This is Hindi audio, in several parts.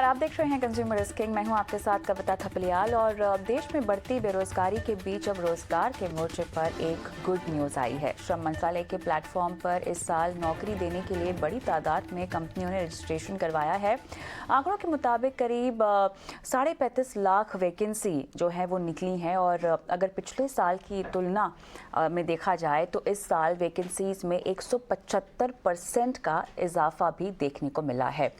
आप देख रहे हैं कंज्यूमर इज किंग। मैं हूं आपके साथ कविता थपलियाल। और देश में बढ़ती बेरोजगारी के बीच अब रोजगार के मोर्चे पर एक गुड न्यूज आई है। श्रम मंत्रालय के प्लेटफॉर्म पर इस साल नौकरी देने के लिए बड़ी तादाद में कंपनियों ने रजिस्ट्रेशन करवाया है। आंकड़ों के मुताबिक करीब 35.5 लाख वैकेंसी जो है वो निकली हैं। और अगर पिछले साल की तुलना में देखा जाए तो इस साल वैकेंसीज में 175% का इजाफा भी देखने को मिला है।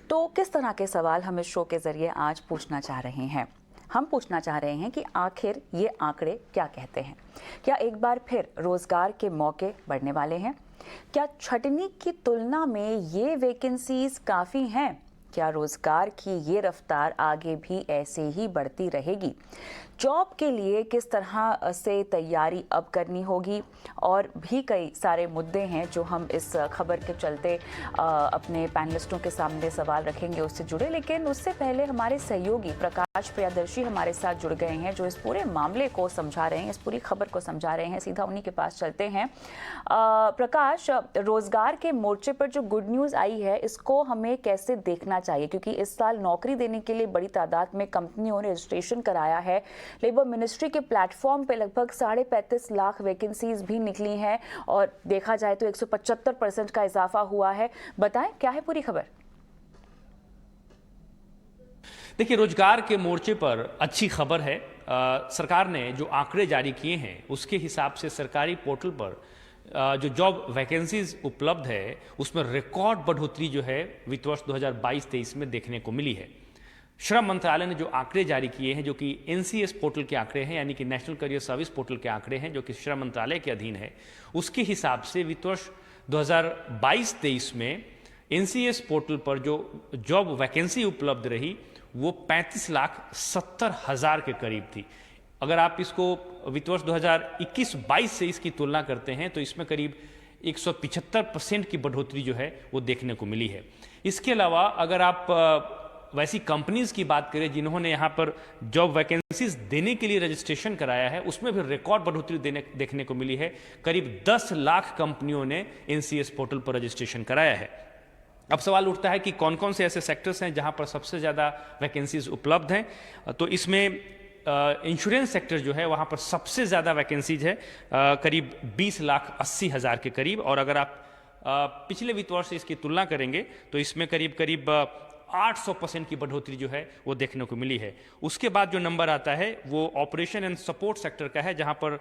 तो किस तरह के सवाल हम इस शो के जरिए आज पूछना चाह रहे हैं? हम पूछना चाह रहे हैं कि आखिर ये आंकड़े क्या कहते हैं। क्या एक बार फिर रोजगार के मौके बढ़ने वाले हैं? क्या छटनी की तुलना में ये वैकेंसीज काफ़ी हैं? क्या रोजगार की ये रफ्तार आगे भी ऐसे ही बढ़ती रहेगी? जॉब के लिए किस तरह से तैयारी अब करनी होगी? और भी कई सारे मुद्दे हैं जो हम इस खबर के चलते अपने पैनलिस्टों के सामने सवाल रखेंगे उससे जुड़े। लेकिन उससे पहले हमारे सहयोगी प्रकाश प्रियदर्शी हमारे साथ जुड़ गए हैं, जो इस पूरे मामले को समझा रहे हैं, इस पूरी खबर को समझा रहे हैं। सीधा उन्हीं के पास चलते हैं। प्रकाश, रोजगार के मोर्चे पर जो गुड न्यूज़ आई है इसको हमें कैसे देखना चाहिए? क्योंकि इस साल नौकरी देने के लिए बड़ी तादाद में कंपनियों ने रजिस्ट्रेशन कराया है। लेबर मिनिस्ट्री के प्लेटफॉर्म पे लगभग 35.5 लाख वैकेंसीज भी निकली हैं और देखा जाए तो 175% का इजाफा हुआ है। बताएं क्या है पूरी खबर? देखिए, रोजगार के मोर्चे पर अच्छी खबर है। सरकार ने जो आंकड़े जारी किए हैं उसके हिसाब से सरकारी पोर्टल पर जो जॉब वैकेंसीज उपलब्ध है उसमें रिकॉर्ड बढ़ोतरी जो है वित्त वर्ष 2022-23 में देखने को मिली है। श्रम मंत्रालय ने जो आंकड़े जारी किए हैं, जो कि एनसीएस पोर्टल के आंकड़े हैं, यानी कि नेशनल करियर सर्विस पोर्टल के आंकड़े हैं, जो कि श्रम मंत्रालय के अधीन है, उसके हिसाब से वित्त वर्ष 2022-23 में एनसीएस पोर्टल पर जो जॉब वैकेंसी उपलब्ध रही वो 35,70,000 के करीब थी। अगर आप इसको वित्त वर्ष 2021-22 से इसकी तुलना करते हैं तो इसमें करीब 175% की बढ़ोतरी जो है वो देखने को मिली है। इसके अलावा अगर आप वैसी कंपनीज की बात करें जिन्होंने यहाँ पर जॉब वैकेंसीज देने के लिए रजिस्ट्रेशन कराया है, उसमें भी रिकॉर्ड बढ़ोतरी देखने को मिली है। करीब 10 लाख कंपनियों ने एनसीएस पोर्टल पर रजिस्ट्रेशन कराया है। अब सवाल उठता है कि कौन कौन से ऐसे सेक्टर्स हैं जहां पर सबसे ज़्यादा वैकेंसीज उपलब्ध हैं। तो इसमें इंश्योरेंस सेक्टर जो है वहां पर सबसे ज़्यादा वैकेंसीज है, करीब 20,80,000 के करीब। और अगर आप पिछले वित्त वर्ष से इसकी तुलना करेंगे तो इसमें करीब 800% की बढ़ोतरी जो है वो देखने को मिली है। उसके बाद जो नंबर आता है वो ऑपरेशन एंड सपोर्ट सेक्टर का है, जहां पर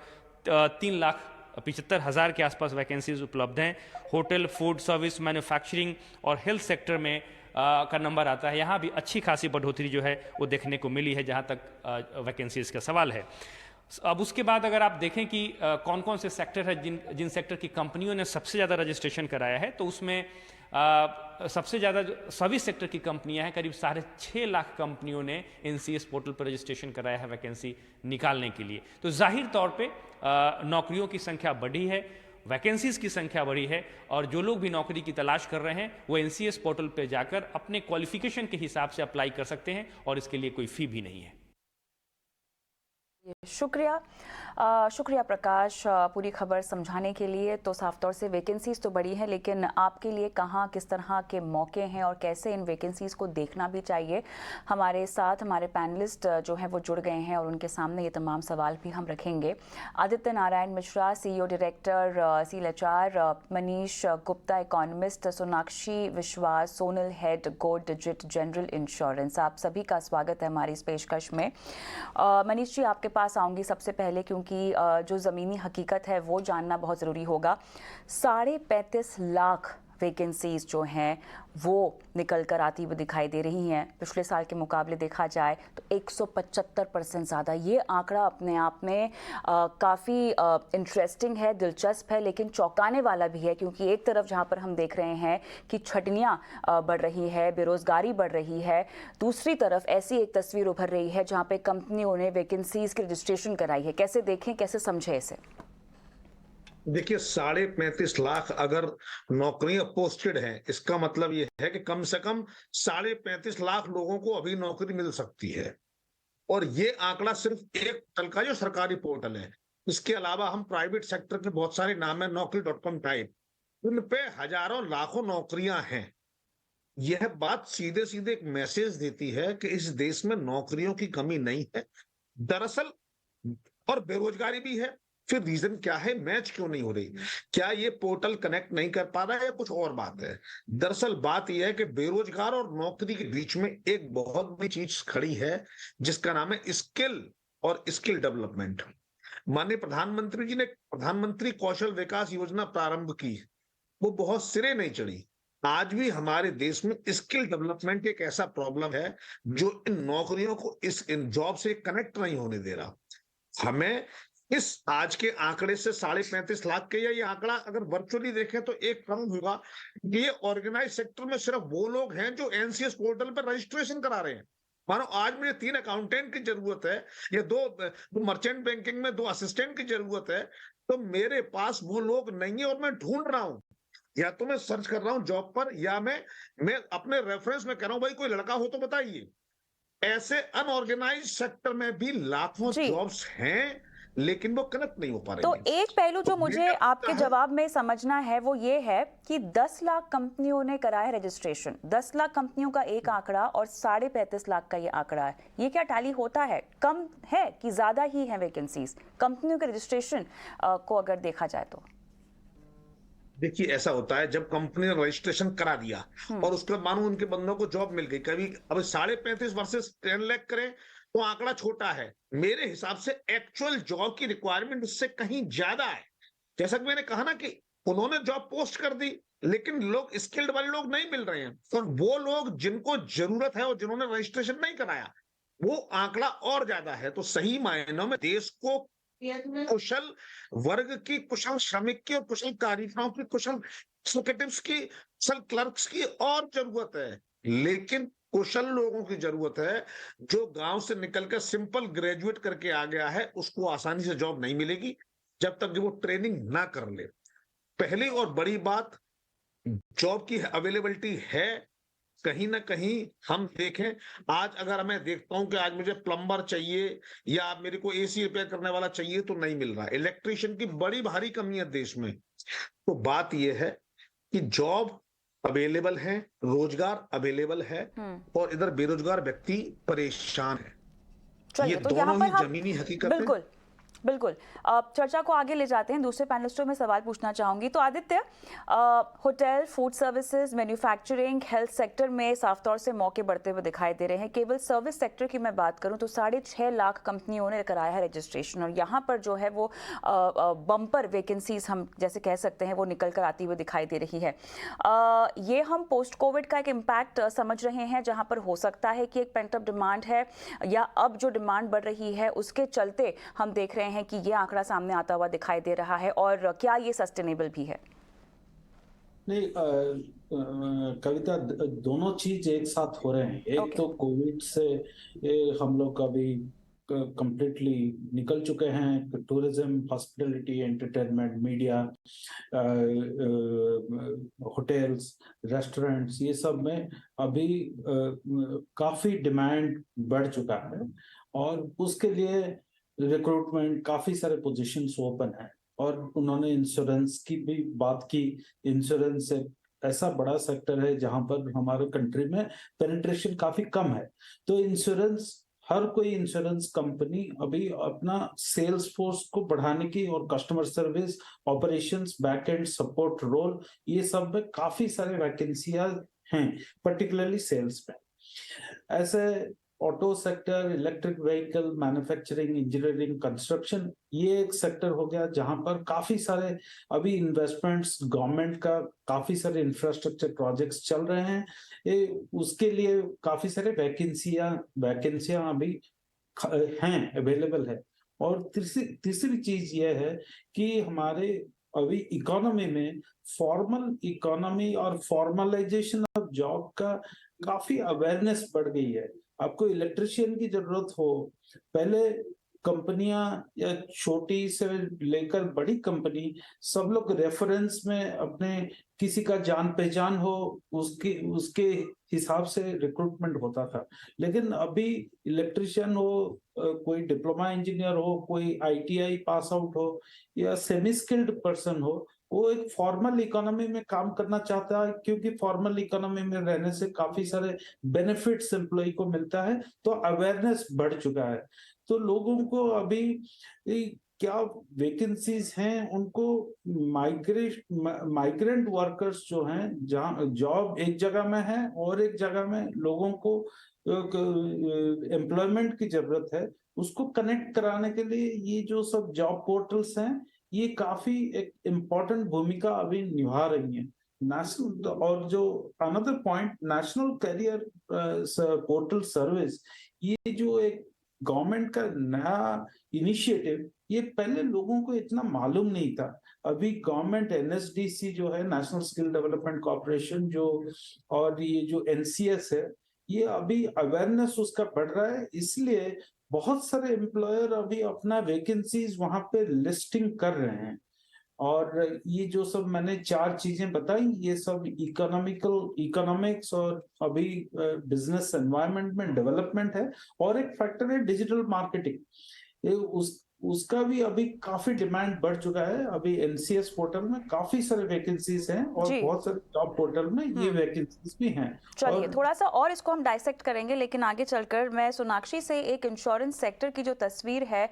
3,75,000 के आसपास वैकेंसीज उपलब्ध हैं। होटल, फूड सर्विस, मैन्युफैक्चरिंग और हेल्थ सेक्टर में का नंबर आता है। यहाँ भी अच्छी खासी बढ़ोतरी जो है वो देखने को मिली है जहाँ तक वैकेंसीज का सवाल है। अब उसके बाद अगर आप देखें कि कौन कौन से सेक्टर है जिन सेक्टर की कंपनियों ने सबसे ज़्यादा रजिस्ट्रेशन कराया है, तो उसमें सबसे ज़्यादा सर्विस सेक्टर की कंपनियां हैं। करीब 6.5 लाख कंपनियों ने एनसीएस पोर्टल पर रजिस्ट्रेशन कराया है वैकेंसी निकालने के लिए। तो जाहिर तौर पे नौकरियों की संख्या बढ़ी है, वैकेंसीज की संख्या बढ़ी है, और जो लोग भी नौकरी की तलाश कर रहे हैं वो एनसीएस पोर्टल पर जाकर अपने क्वालिफिकेशन के हिसाब से अप्लाई कर सकते हैं और इसके लिए कोई फी भी नहीं है। शुक्रिया शुक्रिया प्रकाश पूरी खबर समझाने के लिए। तो साफ तौर से वैकेंसीज तो बड़ी हैं, लेकिन आपके लिए कहाँ किस तरह के मौके हैं और कैसे इन वैकेंसीज को देखना भी चाहिए, हमारे साथ हमारे पैनलिस्ट जो हैं वो जुड़ गए हैं और उनके सामने ये तमाम सवाल भी हम रखेंगे। Aditya Narayan Mishra, CEO director CHR, Manish Gupta economist, Sonakshi विश्वास, Sonal ahead go digit general insurance, आप सभी का स्वागत है हमारी इस पेशकश में। मनीष जी, आपके पास आऊँगी सबसे पहले, क्योंकि जो ज़मीनी हकीकत है वो जानना बहुत ज़रूरी होगा। 35.5 लाख वैकेंसीज जो हैं वो निकल कर आती हुई दिखाई दे रही हैं। पिछले साल के मुकाबले देखा जाए तो 175% ज़्यादा। ये आंकड़ा अपने आप में काफ़ी इंटरेस्टिंग है, दिलचस्प है, लेकिन चौंकाने वाला भी है। क्योंकि एक तरफ जहाँ पर हम देख रहे हैं कि छटनियाँ बढ़ रही है, बेरोज़गारी बढ़ रही है, दूसरी तरफ ऐसी एक तस्वीर उभर रही है जहाँ पर कंपनियों ने वैकेंसीज़ की रजिस्ट्रेशन कराई है। कैसे देखें, कैसे समझें इसे? देखिए, 35.5 लाख अगर नौकरियां पोस्टेड हैं, इसका मतलब यह है कि कम से कम 35.5 लाख लोगों को अभी नौकरी मिल सकती है। और ये आंकड़ा सिर्फ एक पोर्टल का, जो सरकारी पोर्टल है। इसके अलावा हम प्राइवेट सेक्टर के बहुत सारे नाम है, Naukri.com टाइप, उन पे हजारों लाखों नौकरियां हैं। यह बात सीधे सीधे एक मैसेज देती है कि इस देश में नौकरियों की कमी नहीं है दरअसल, और बेरोजगारी भी है। फिर रीजन क्या है, मैच क्यों नहीं हो रही? क्या ये पोर्टल कनेक्ट नहीं कर पा रहा है या कुछ और बात है? दरअसल बात यह है कि बेरोजगार और नौकरी के बीच में एक बहुत बड़ी चीज खड़ी है जिसका नाम है स्किल और स्किल डेवलपमेंट। माननीय प्रधानमंत्री जी ने प्रधानमंत्री कौशल विकास योजना प्रारंभ की, वो बहुत सिरे नहीं चढ़ी। आज भी हमारे देश में स्किल डेवलपमेंट एक ऐसा प्रॉब्लम है जो इन नौकरियों को इन जॉब से कनेक्ट नहीं होने दे रहा। हमें इस आज के आंकड़े से 35.5 लाख के, या ये आंकड़ा अगर वर्चुअली देखें तो एक कम होगा, ये ऑर्गेनाइज सेक्टर में सिर्फ वो लोग हैं जो एनसीएस पोर्टल पर रजिस्ट्रेशन करा रहे हैं। मानो आज मुझे 3 अकाउंटेंट की जरूरत है या दो मर्चेंट बैंकिंग में 2 असिस्टेंट की जरूरत है, तो मेरे पास वो लोग नहीं है और मैं ढूंढ रहा हूं, या तो मैं सर्च कर रहा हूं जॉब पर, या मैं अपने रेफरेंस में कह रहा हूं भाई कोई लड़का हो तो बताइए। ऐसे अनऑर्गेनाइज सेक्टर में भी लाखों जी। जॉब्स हैं लेकिन वो कनेक्ट नहीं हो पा तो रही हैं। एक पहलू जो तो मुझे मेरा आपके है, जवाब में समझना है वो ये है कि 10 लाख कंपनियों ने कराया रजिस्ट्रेशन, 10 लाख कंपनियों का एक आंकड़ा और 35.5 लाख का ये आंकड़ा है, ये क्या टैली होता है? कम है कि ज्यादा ही है वैकेंसीज कंपनियों के रजिस्ट्रेशन को अगर देखा जाए तो? देखिए ऐसा होता है जब कंपनी ने रजिस्ट्रेशन करा दिया और उसके बाद मानो उनके बंदों को जॉब मिल गई, कभी अब 35.5 वर्सेस 10 लाख करें तो आंकड़ा छोटा है। मेरे हिसाब से एक्चुअल जॉब की रिक्वायरमेंट उससे कहीं ज्यादा है। जैसा कि मैंने कहा ना कि उन्होंने जॉब पोस्ट कर दी लेकिन लोग स्किल्ड वाले लोग नहीं मिल रहे हैं, तो वो लोग जिनको जरूरत है और जिन्होंने रजिस्ट्रेशन नहीं कराया वो आंकड़ा और ज्यादा है। तो सही मायनों में देश को कुशल वर्ग की, कुशल श्रमिक की और कुशल कार्यकर्ताओं की, कुशल एग्जीक्यूटिव्स की, कुशल क्लर्क्स की और जरूरत है, लेकिन कुशल लोगों की जरूरत है। जो गांव से निकलकर सिंपल ग्रेजुएट करके आ गया है उसको आसानी से जॉब नहीं मिलेगी जब तक कि वो ट्रेनिंग ना कर ले। पहली और बड़ी बात, जॉब की अवेलेबिलिटी है, कहीं ना कहीं हम देखें, आज अगर मैं देखता हूं कि आज मुझे प्लम्बर चाहिए या मेरे को एसी रिपेयर करने वाला चाहिए तो नहीं मिल रहा, इलेक्ट्रिशियन की बड़ी भारी कमी है देश में। तो बात यह है कि जॉब अवेलेबल है, रोजगार अवेलेबल है और इधर बेरोजगार व्यक्ति परेशान है। ये चलिए, तो यहाँ दोनों पर ही हम जमीनी हकीकत है। बिल्कुल बिल्कुल चर्चा को आगे ले जाते हैं। दूसरे पैनलिस्टों में सवाल पूछना चाहूंगी। तो Aditya, hotel, food services, manufacturing, health sector में साफ तौर से मौके बढ़ते हुए दिखाई दे रहे हैं। केवल सर्विस सेक्टर की मैं बात करूं तो 6.5 लाख कंपनियों ने कराया है रजिस्ट्रेशन, और यहाँ पर जो है वो बम्पर वैकेंसीज हम जैसे कह सकते हैं वो निकल कर आती हुई दिखाई दे रही है। ये हम पोस्ट कोविड का एक इम्पैक्ट समझ रहे हैं जहाँ पर हो सकता है कि एक पेंट अप डिमांड है, या अब जो डिमांड बढ़ रही है उसके चलते हम देख रहे हैं कि ये आंकड़ा सामने आता हुआ दिखाई दे रहा है, और क्या ये सस्टेनेबल भी है? नहीं, कविता, दोनों चीज एक साथ हो रहे हैं। एक तो कोविड से हम लोग अभी कंप्लीटली निकल चुके हैं। Tourism, hospitality, entertainment, media, hotels, restaurants, ये सब में अभी काफी डिमांड बढ़ चुका है और उसके लिए रिक्रूटमेंट, काफी सारे पोजीशंस ओपन है। और उन्होंने इंश्योरेंस की भी बात की। इंश्योरेंस एक ऐसा बड़ा सेक्टर है जहां पर हमारे कंट्री में पेनिट्रेशन काफी कम है। तो इंश्योरेंस, हर कोई इंश्योरेंस कंपनी अभी अपना सेल्स फोर्स को बढ़ाने की और customer service, operations, back end support role, ये सब में काफी सारे वैकेंसियां हैं, पर्टिकुलरली सेल्स में। ऐसे auto sector, electric vehicle, manufacturing, engineering, construction, ये एक सेक्टर हो गया जहां पर काफी सारे अभी इन्वेस्टमेंट्स, गवर्नमेंट का काफी सारे इंफ्रास्ट्रक्चर प्रोजेक्ट्स चल रहे हैं। उसके लिए काफी सारे वैकेंसियां अभी हैं, अवेलेबल है। और तीसरी चीज ये है कि हमारे अभी इकोनॉमी में फॉर्मल इकोनॉमी और फॉर्मलाइजेशन ऑफ जॉब का काफी अवेयरनेस बढ़ गई है। आपको इलेक्ट्रिशियन की जरूरत हो, पहले कंपनियां या छोटी से लेकर बड़ी कंपनी, सब लोग रेफरेंस में अपने किसी का जान पहचान हो उसके हिसाब से रिक्रूटमेंट होता था। लेकिन अभी इलेक्ट्रिशियन हो, कोई डिप्लोमा इंजीनियर हो, कोई आईटीआई पास आउट हो या सेमी स्किल्ड पर्सन हो, वो एक फॉर्मल इकोनॉमी में काम करना चाहता है, क्योंकि फॉर्मल इकोनॉमी में रहने से काफी सारे बेनिफिट्स एम्प्लॉय को मिलता है, तो अवेयरनेस बढ़ चुका है। तो लोगों को अभी क्या वैकेंसीज हैं, उनको माइग्रेंट वर्कर्स जो हैं, जहाँ जॉब एक जगह में है और एक जगह में लोगों को एम्प्लॉयमेंट की जरूरत है, उसको कनेक्ट कराने के लिए ये जो सब जॉब पोर्टल्स हैं, ये काफी एक इम्पोर्टेंट भूमिका अभी निभा रही हैं। नेशनल, और जो another point, national career portal service, ये जो एक गवर्नमेंट का नया इनिशिएटिव, ये पहले लोगों को इतना मालूम नहीं था। अभी गवर्नमेंट एनएसडीसी जो है, नेशनल स्किल डेवलपमेंट कॉर्पोरेशन, जो और ये जो एनसीएस है, ये अभी अवेयरनेस उसका बढ़ रहा है, इसलिए बहुत सारे एम्प्लॉयर अभी अपना वैकेंसीज वहां पे लिस्टिंग कर रहे हैं। और ये जो सब मैंने 4 चीजें बताई, ये सब इकोनॉमिक्स और अभी बिजनेस एनवायरनमेंट में डेवलपमेंट है। और एक फैक्टर है डिजिटल मार्केटिंग, ये उसका भी अभी काफी डिमांड बढ़ चुका है। अभी एनसीएस पोर्टल में काफी सारे वैकेंसीज हैं और जी। बहुत सारे जॉब पोर्टल में ये वैकेंसीज भी हैं। चलिए और थोड़ा सा और इसको हम डाइसेक्ट करेंगे, लेकिन आगे चलकर मैं सोनाक्षी से एक इंश्योरेंस सेक्टर की जो तस्वीर है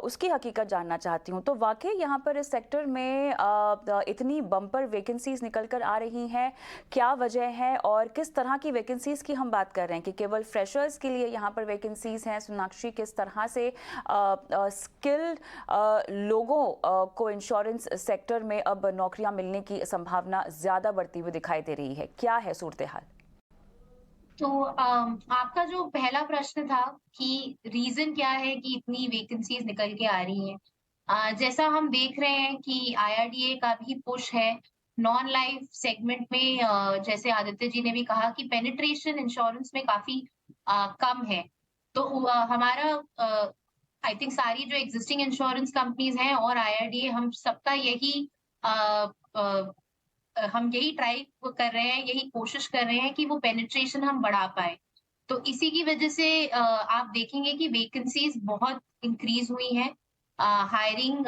उसकी हकीकत जानना चाहती हूँ। तो वाकई यहाँ पर इस सेक्टर में इतनी बम्पर वैकेंसीज निकल कर आ रही हैं, क्या वजह है और किस तरह की वैकेंसीज की हम बात कर रहे हैं? कि केवल फ्रेशर्स के लिए यहाँ पर वैकेंसीज हैं? सोनाक्षी, किस तरह से स्किल्ड लोगों को इंश्योरेंस सेक्टर में अब नौकरियां मिलने की संभावना ज्यादा बढ़ती हुई दिखाई दे रही है? क्या है सूरत हाल? तो आपका जो पहला प्रश्न था कि रीजन क्या है कि इतनी वैकेंसीज निकल के आ रही हैं, जैसा हम देख रहे हैं कि आईआरडीए का भी पुश है नॉन लाइफ सेगमेंट में। जैसे आदित्य जी ने भी कहा कि पेनिट्रेशन इंश्योरेंस में काफी कम है। तो हमारा आई थिंक सारी जो एग्जिस्टिंग इंश्योरेंस कंपनीज हैं और आईआरडीए, हम सबका यही हम यही ट्राई कर रहे हैं, यही कोशिश कर रहे हैं कि वो पेनिट्रेशन हम बढ़ा पाए। तो इसी की वजह से आप देखेंगे कि वैकेंसीज बहुत इंक्रीज हुई हैं, हायरिंग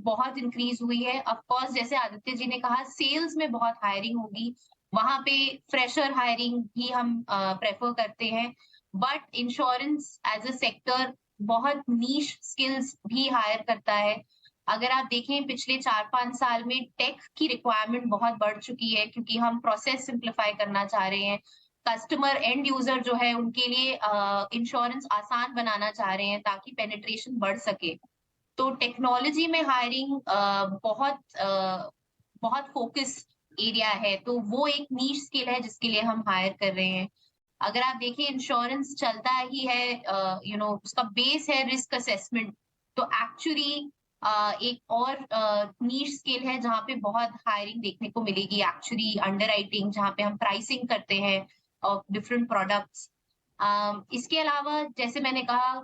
बहुत इंक्रीज हुई है। ऑफ कोर्स, जैसे आदित्य जी ने कहा, सेल्स में बहुत हायरिंग होगी, वहां पे फ्रेशर हायरिंग ही हम प्रेफर करते हैं। But insurance as a sector बहुत नीश स्किल्स भी हायर करता है। अगर आप देखें पिछले 4-5 साल में टेक की रिक्वायरमेंट बहुत बढ़ चुकी है, क्योंकि हम प्रोसेस सिंप्लीफाई करना चाह रहे हैं। कस्टमर एंड यूजर जो है उनके लिए इंश्योरेंस आसान बनाना चाह रहे हैं ताकि पेनिट्रेशन बढ़ सके। तो टेक्नोलॉजी में हायरिंग बहुत फोकस एरिया है, तो वो एक नीश स्किल है जिसके लिए हम हायर कर रहे हैं। अगर आप देखिए, इंश्योरेंस चलता ही है, उसका बेस है रिस्क असेसमेंट। तो एक्चुअली एक और नीश स्किल है जहाँ पे बहुत हायरिंग देखने को मिलेगी, एक्चुअली अंडरराइटिंग, जहाँ पे हम प्राइसिंग करते हैं ऑफ डिफरेंट प्रोडक्ट्स। इसके अलावा जैसे मैंने कहा,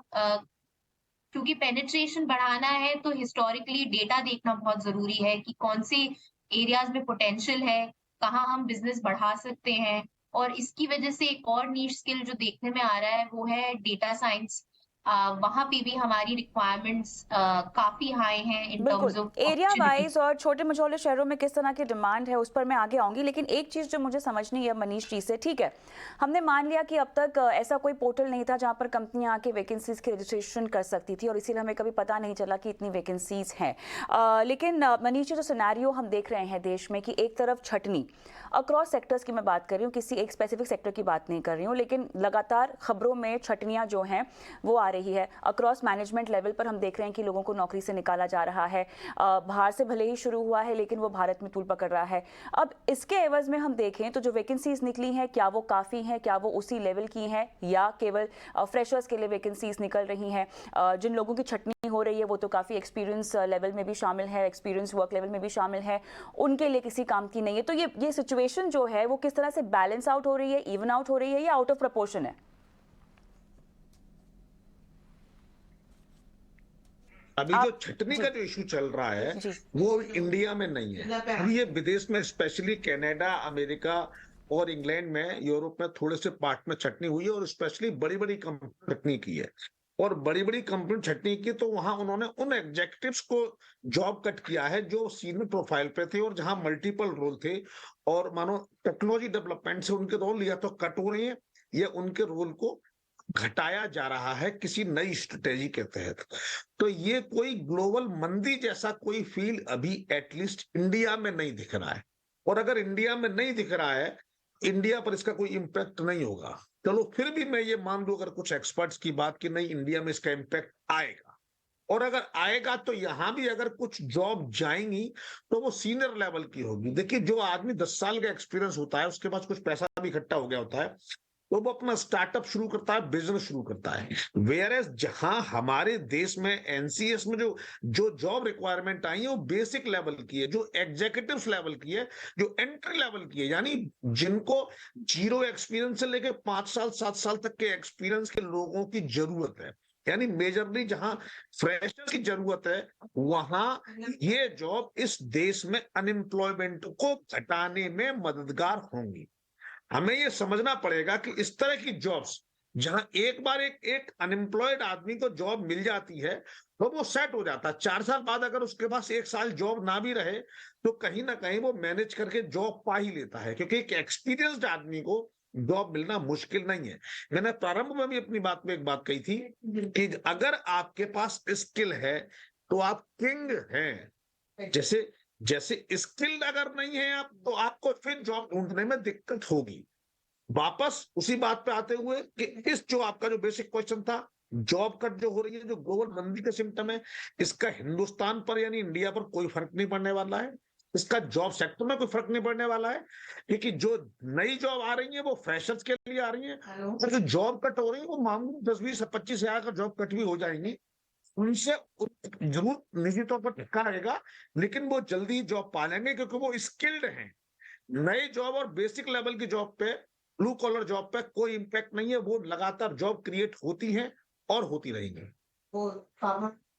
क्योंकि पेनिट्रेशन बढ़ाना है तो हिस्टोरिकली डेटा देखना बहुत जरूरी है कि कौन से एरियाज में पोटेंशियल है, कहाँ हम बिजनेस बढ़ा सकते हैं। और इसकी वजह से एक और नीश स्किल जो देखने में आ रहा है वो है डेटा साइंस। वहां पे भी हमारी रिक्वायरमेंट्स काफी हाई हैं in terms of area wise और छोटे मझोले शहरों में किस तरह की डिमांड है उस पर मैं आगे आऊंगी, लेकिन एक चीज जो मुझे समझनी है मनीष जी से, ठीक है, हमने मान लिया कि अब तक ऐसा कोई पोर्टल नहीं था जहां पर कंपनियां आके वैकेंसीज की रजिस्ट्रेशन कर सकती थी और इसीलिए हमें कभी पता नहीं चला कि इतनी वैकेंसीज हैं। लेकिन मनीष जी, जो सिनेरियो हम देख रहे हैं देश में कि एक तरफ छटनी अक्रॉस सेक्टर्स की मैं बात कर रही हूँ, किसी एक स्पेसिफिक सेक्टर की बात नहीं कर रही हूँ, लेकिन लगातार खबरों में छटनियाँ जो हैं वो आ रही है। अक्रॉस मैनेजमेंट लेवल पर हम देख रहे हैं कि लोगों को नौकरी से निकाला जा रहा है। बाहर से भले ही शुरू हुआ है लेकिन वो भारत में तूल पकड़ रहा है। अब इसके एवज में हम देखें तो जो वैकेंसीज निकली हैं, क्या वो काफ़ी हैं, क्या वो उसी लेवल की हैं या केवल फ्रेशर्स के लिए वैकेंसीज निकल रही हैं? जिन लोगों की छटनी हो रही है वो तो काफ़ी एक्सपीरियंस लेवल में भी शामिल है, एक्सपीरियंस वर्क लेवल में भी शामिल है, उनके लिए किसी काम की नहीं है। तो ये सिचुएशन जो है वो किस तरह से बैलेंस आउट हो रही है, इवन आउट हो रही है या आउट ऑफ प्रपोर्शन है? अभी जो छटनी का जो इशू चल रहा है वो इंडिया में नहीं है, अभी ये विदेश में, स्पेशली कनाडा, अमेरिका और इंग्लैंड में, यूरोप में थोड़े से पार्ट में छटनी हुई है और स्पेशली बड़ी बड़ी कंपनी छटनी की है। और बड़ी बड़ी कंपनी छटनी की, तो वहां उन्होंने उन एग्जेक्टिव्स को जॉब कट किया है जो सीनियर प्रोफाइल पे थे और जहां मल्टीपल रोल थे, और मानो टेक्नोलॉजी डेवलपमेंट से उनके रोल या तो कट हो रहे हैं या उनके रोल को घटाया जा रहा है किसी नई स्ट्रेटेजी के तहत। तो ये कोई ग्लोबल मंदी जैसा कोई फील अभी एटलीस्ट इंडिया में नहीं दिख रहा है, और अगर इंडिया में नहीं दिख रहा है, इंडिया पर इसका कोई इम्पैक्ट नहीं होगा। चलो फिर भी मैं ये मान लूं अगर कुछ एक्सपर्ट्स की बात कि नहीं, इंडिया में इसका इम्पैक्ट आएगा, और अगर आएगा तो यहां भी अगर कुछ जॉब जाएंगी तो वो सीनियर लेवल की होगी। देखिए, जो आदमी 10 साल का एक्सपीरियंस होता है, उसके पास कुछ पैसा भी इकट्ठा हो गया होता है, तो वो अपना स्टार्टअप शुरू करता है, बिजनेस शुरू करता है। वेयर एज जहां हमारे देश में एनसीएस में जो जो जॉब रिक्वायरमेंट आई है वो बेसिक लेवल की है, जो एग्जीक्यूटिव लेवल की है, जो एंट्री लेवल की है, यानी जिनको 0 एक्सपीरियंस से लेके 5 साल 7 साल तक के एक्सपीरियंस के लोगों की जरूरत है। यानी मेजरली जहां फ्रेशर की जरूरत है, वहां ये जॉब इस देश में अनएम्प्लॉयमेंट को घटाने में मददगार होंगी। हमें ये समझना पड़ेगा कि इस तरह की जॉब्स जहां एक बार एक अनएम्प्लॉयड आदमी को जॉब मिल जाती है तो वो सेट हो जाता है। 4 साल बाद अगर उसके पास 1 साल जॉब ना भी रहे तो कहीं ना कहीं वो मैनेज करके जॉब पा ही लेता है, क्योंकि एक एक्सपीरियंस्ड आदमी को जॉब मिलना मुश्किल नहीं है। मैंने प्रारंभ में भी अपनी बात में एक बात कही थी कि अगर आपके पास स्किल है तो आप किंग हैं। जैसे जैसे स्किल्ड अगर नहीं है आप, तो आपको फिर जॉब ढूंढने में दिक्कत होगी। वापस उसी बात पे आते हुए कि इस जो आपका जो बेसिक क्वेश्चन था, जॉब कट जो हो रही है, जो ग्लोबल मंदी का सिम्टम है, इसका हिंदुस्तान पर यानी इंडिया पर कोई फर्क नहीं पड़ने वाला है। इसका जॉब सेक्टर में कोई फर्क नहीं पड़ने वाला है, क्योंकि जो नई जॉब आ रही है वो फ्रेशर्स के लिए आ रही है, और जो जॉब कट हो रही है वो मामूली 10-20-25 हजार का जॉब कट भी हो जाएंगी। उनसे जरूर निजी तौर पर धक्का आएगा, लेकिन वो जल्दी जॉब पा लेंगे क्योंकि वो स्किल्ड हैं। नई जॉब और बेसिक लेवल की जॉब पे, ब्लू कॉलर जॉब पे कोई इंपैक्ट नहीं है। वो लगातार जॉब क्रिएट होती हैं और होती रहेंगी।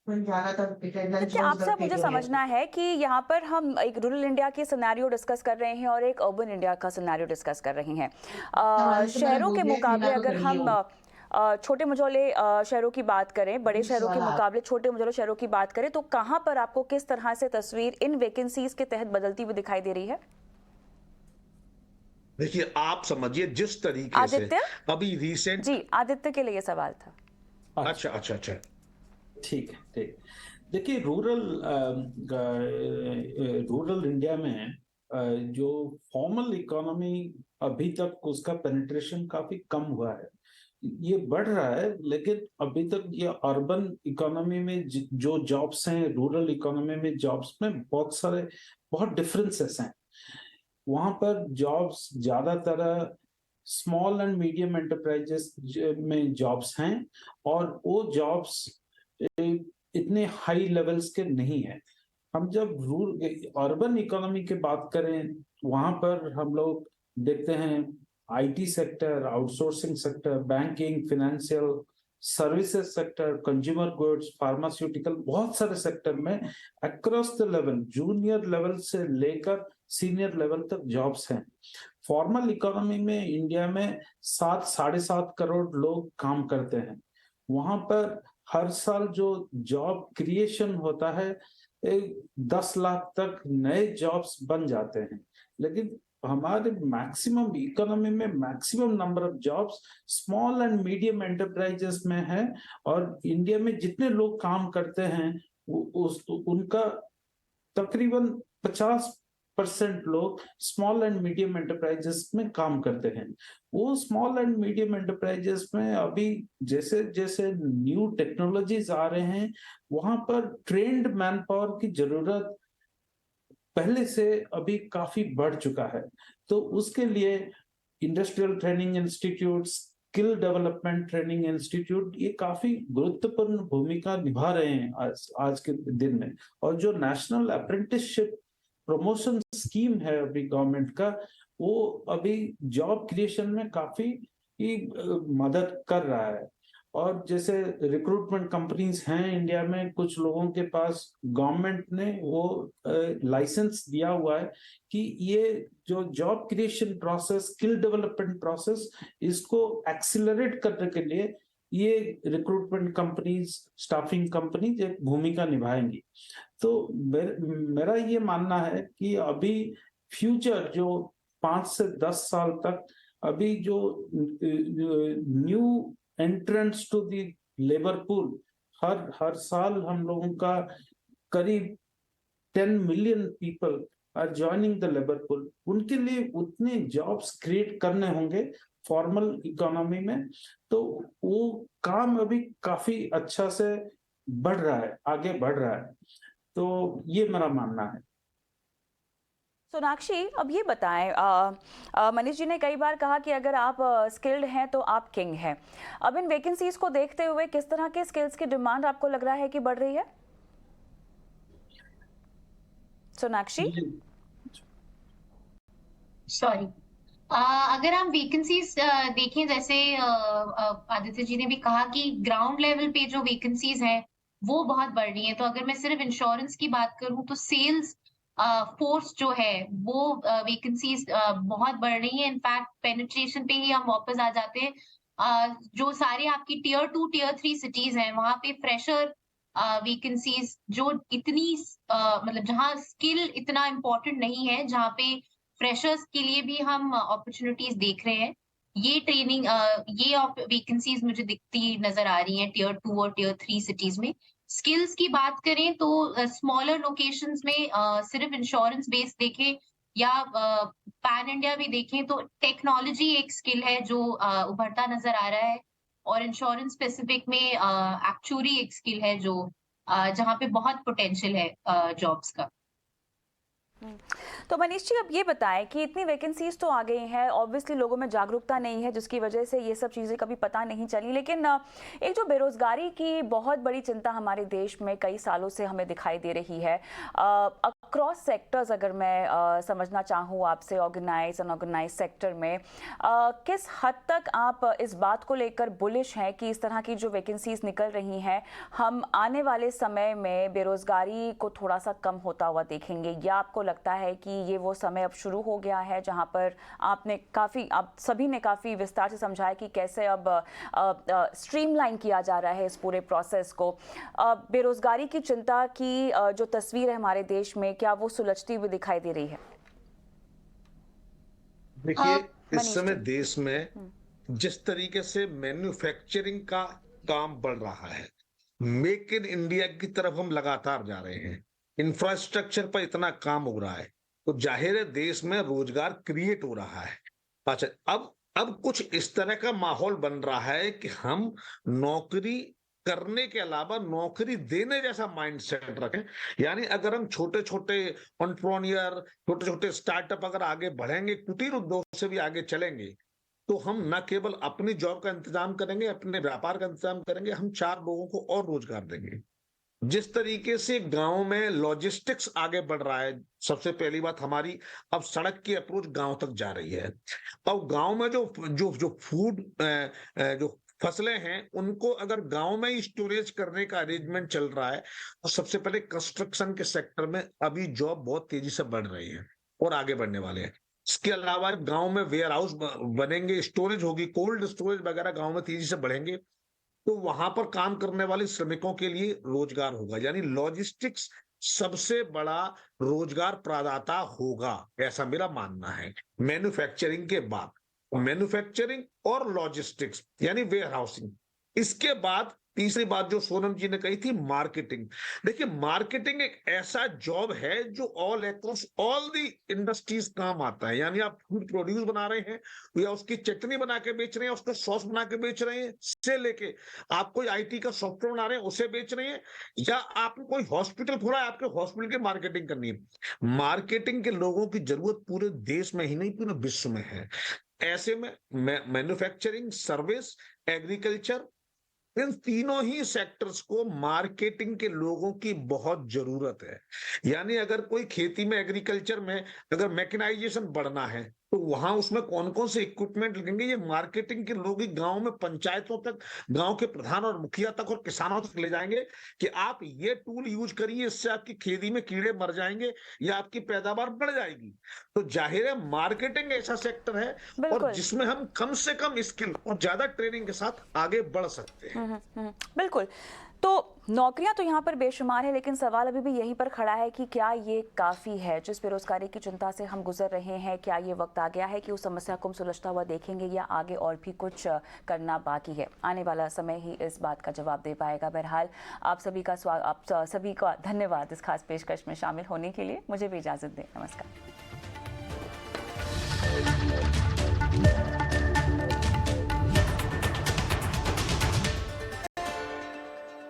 देखिए, आपसे मुझे समझना है कि यहाँ पर हम एक रूरल इंडिया की सिनेरियो डिस्कस कर रहे हैं और एक अर्बन इंडिया का सिनेरियो डिस्कस कर रहे हैं। शहरों के मुकाबले अगर हम छोटे मझोले शहरों की बात करें, बड़े शहरों के मुकाबले छोटे मझोले शहरों की बात करें, तो कहाँ पर आपको किस तरह से तस्वीर इन वैकेंसीज के तहत बदलती हुई दिखाई दे रही है? देखिए, आप समझिए जिस तरीके से अभी रिसेंट जी, आदित्य के लिए ये सवाल था। अच्छा। ठीक है। देखिए, रूरल इंडिया में जो फॉर्मल इकोनॉमी अभी तक उसका पेनिट्रेशन काफी कम हुआ है। ये बढ़ रहा है, लेकिन अभी तक ये अर्बन इकोनॉमी में जो जॉब्स हैं, रूरल इकोनॉमी में जॉब्स में बहुत डिफरेंसेस हैं। वहां पर जॉब्स ज्यादातर स्मॉल एंड मीडियम एंटरप्राइजेस में जॉब्स हैं, और वो जॉब्स इतने हाई लेवल्स के नहीं है। हम जब अर्बन इकोनॉमी की बात करें, वहां पर हम लोग देखते हैं IT sector, outsourcing sector, banking, financial services sector, consumer goods, pharmaceutical, बहुत सारे सेक्टर में across the level, junior level से लेकर सीनियर लेवल तक जॉब्स हैं। फॉर्मल इकोनॉमी में इंडिया में 7-7.5 करोड़ लोग काम करते हैं। वहां पर हर साल जो जॉब क्रिएशन होता है, 10 लाख तक नए जॉब्स बन जाते हैं। लेकिन हमारे मैक्सिमम इकोनॉमी में maximum number of jobs small and medium enterprises में है, और इंडिया में जितने लोग काम करते हैं उनका तकरीबन 50% लोग स्मॉल एंड मीडियम एंटरप्राइजेस में काम करते हैं। वो स्मॉल एंड मीडियम एंटरप्राइजेस में अभी जैसे जैसे न्यू टेक्नोलॉजीज आ रहे हैं, वहां पर ट्रेंड मैन पावर की जरूरत पहले से अभी काफी बढ़ चुका है। तो उसके लिए industrial training institute, skill development training institute, ये काफी गुरुत्वपूर्ण भूमिका निभा रहे हैं आज के दिन में। और जो नेशनल अप्रेंटिसशिप प्रमोशन स्कीम है अभी गवर्नमेंट का, वो अभी जॉब क्रिएशन में काफी मदद कर रहा है। और जैसे रिक्रूटमेंट कंपनीज हैं इंडिया में, कुछ लोगों के पास गवर्नमेंट ने वो लाइसेंस दिया हुआ है कि ये जो job creation process, skill development process, इसको एक्सीलरेट करने के लिए ये रिक्रूटमेंट कंपनीज, स्टाफिंग कंपनीज एक भूमिका निभाएंगी। तो मेरा ये मानना है कि अभी फ्यूचर जो 5 से 10 साल तक, अभी जो new entrance to the labour pool, हर साल हम लोगों का करीब 10 million people are joining the labour pool, उनके लिए उतने जॉब्स क्रिएट करने होंगे फॉर्मल इकोनॉमी में। तो वो काम अभी काफी अच्छा से बढ़ रहा है, आगे बढ़ रहा है। तो ये मेरा मानना है। सोनाक्षी, अब ये बताएं, मनीष जी ने कई बार कहा कि अगर आप स्किल्ड हैं तो आप किंग हैं। अब इन वैकेंसीज को देखते हुए किस तरह के स्किल्स की डिमांड आपको लग रहा है कि बढ़ रही है, सोनाक्षी? सॉरी, अगर हम वैकेंसीज देखें, जैसे आदित्य जी ने भी कहा कि ग्राउंड लेवल पे जो वैकेंसीज हैं वो बहुत बढ़ रही हैं। तो अगर मैं सिर्फ इंश्योरेंस की बात करूं तो सेल्स फोर्स जो है वो वैकेंसीज बहुत बढ़ रही है। इनफैक्ट पेनिट्रेशन पे ही हम वापस आ जाते हैं। जो सारे आपकी टियर 2 टियर 3 सिटीज हैं वहां पे फ्रेशर वैकेंसीज जो इतनी मतलब जहाँ स्किल इतना इम्पोर्टेंट नहीं है, जहाँ पे फ्रेशर्स के लिए भी हम अपॉर्चुनिटीज देख रहे हैं। ये ट्रेनिंग ये वैकेंसीज मुझे दिखती नजर आ रही हैं टियर 2 और टियर 3 सिटीज में। स्किल्स की बात करें तो स्मॉलर लोकेशंस में सिर्फ इंश्योरेंस बेस्ड देखें या पैन इंडिया भी देखें तो टेक्नोलॉजी एक स्किल है जो उभरता नजर आ रहा है। और इंश्योरेंस स्पेसिफिक में एक्चुअरी एक स्किल है जो जहाँ पे बहुत पोटेंशियल है जॉब्स का। तो मनीष जी, अब ये बताएं कि इतनी वैकेंसीज तो आ गई हैं, ऑब्वियसली लोगों में जागरूकता नहीं है जिसकी वजह से ये सब चीज़ें कभी पता नहीं चली, लेकिन एक जो बेरोजगारी की बहुत बड़ी चिंता हमारे देश में कई सालों से हमें दिखाई दे रही है अक्रॉस सेक्टर्स, अगर मैं समझना चाहूँ आपसे, ऑर्गेनाइज अनऑर्गेनाइज सेक्टर में किस हद तक आप इस बात को लेकर बुलिश हैं कि इस तरह की जो वैकेंसीज निकल रही हैं हम आने वाले समय में बेरोजगारी को थोड़ा सा कम होता हुआ देखेंगे, या आपको लगता है कि ये वो समय अब शुरू हो गया है जहां पर आप सभी ने काफ़ी विस्तार से समझाया कि कैसे अब स्ट्रीमलाइन किया जा रहा है इस पूरे प्रोसेस को? बेरोजगारी की चिंता की जो तस्वीर है हमारे देश में, क्या वो सुलझती हुई दिखाई दे रही है? देखिए, इस मनीष समय जी। देश में जिस तरीके से मैन्युफैक्चरिंग का काम बढ़ रहा है, मेक इन इंडिया की तरफ हम लगातार जा रहे हैं, इंफ्रास्ट्रक्चर पर इतना काम हो रहा है, तो जाहिर है देश में रोजगार क्रिएट हो रहा है। अच्छा, अब कुछ इस तरह का माहौल बन रहा है कि हम नौकरी करने के अलावा नौकरी देने जैसा माइंडसेट रखें। यानी अगर हम छोटे छोटे एंटरप्रेन्योर, छोटे छोटे स्टार्टअप अगर आगे बढ़ेंगे, कुटीर उद्योग से भी आगे चलेंगे, तो हम न केवल अपनी जॉब का इंतजाम करेंगे, अपने व्यापार का इंतजाम करेंगे, हम 4 लोगों को और रोजगार देंगे। जिस तरीके से गांव में लॉजिस्टिक्स आगे बढ़ रहा है, सबसे पहली बात हमारी अब सड़क की अप्रोच गांव तक जा रही है। अब गांव में जो जो जो फूड जो फसलें हैं उनको अगर गांव में ही स्टोरेज करने का अरेंजमेंट चल रहा है, तो सबसे पहले कंस्ट्रक्शन के सेक्टर में अभी जॉब बहुत तेजी से बढ़ रही है और आगे बढ़ने वाले हैं। इसके अलावा गांव में वेयर हाउस बनेंगे, स्टोरेज होगी, कोल्ड स्टोरेज वगैरह गांव में तेजी से बढ़ेंगे, तो वहां पर काम करने वाले श्रमिकों के लिए रोजगार होगा। यानी लॉजिस्टिक्स सबसे बड़ा रोजगार प्रदाता होगा, ऐसा मेरा मानना है। मैन्युफैक्चरिंग के बाद, मैन्युफैक्चरिंग और लॉजिस्टिक्स यानी वेयर हाउसिंग, इसके बाद तीसरी बात जो सोनम जी ने कही थी, मार्केटिंग। देखिए, मार्केटिंग एक ऐसा जॉब है जो all across all the industries काम आता है। यानी आप फूड प्रोड्यूस बना रहे हैं या उसकी चटनी बना के बेच रहे हैं, उसका सॉस बना के बेच रहे हैं, से लेके आप कोई आईटी का सॉफ्टवेयर बना रहे हैं उसे बेच रहे हैं, या आपको कोई हॉस्पिटल खोला है, आपके हॉस्पिटल की मार्केटिंग करनी है। मार्केटिंग के लोगों की जरूरत पूरे देश में ही नहीं, पूरे विश्व में है। ऐसे में मैन्युफैक्चरिंग, सर्विस, एग्रीकल्चर, इन तीनों ही सेक्टर्स को मार्केटिंग के लोगों की बहुत जरूरत है। यानी अगर कोई खेती में, एग्रीकल्चर में अगर मैकेनाइजेशन बढ़ना है, तो वहां उसमें कौन कौन से इक्विपमेंट लगेंगे, ये मार्केटिंग के लोग ही गांव में, पंचायतों तक, गांव के प्रधान और मुखिया तक और किसानों तक ले जाएंगे कि आप ये टूल यूज करिए, इससे आपकी खेती में कीड़े मर जाएंगे या आपकी पैदावार बढ़ जाएगी। तो जाहिर है मार्केटिंग ऐसा सेक्टर है और बिल्कुल। जिसमें हम कम से कम स्किल और ज्यादा ट्रेनिंग के साथ आगे बढ़ सकते हैं। बिल्कुल। तो नौकरियां तो यहाँ पर बेशुमार है, लेकिन सवाल अभी भी यहीं पर खड़ा है कि क्या ये काफ़ी है? जिस बेरोजगारी की चिंता से हम गुजर रहे हैं, क्या ये वक्त आ गया है कि उस समस्या को हम सुलझता हुआ देखेंगे या आगे और भी कुछ करना बाकी है? आने वाला समय ही इस बात का जवाब दे पाएगा। बहरहाल आप सभी का धन्यवाद इस खास पेशकश में शामिल होने के लिए। मुझे भी इजाज़त दें। नमस्कार।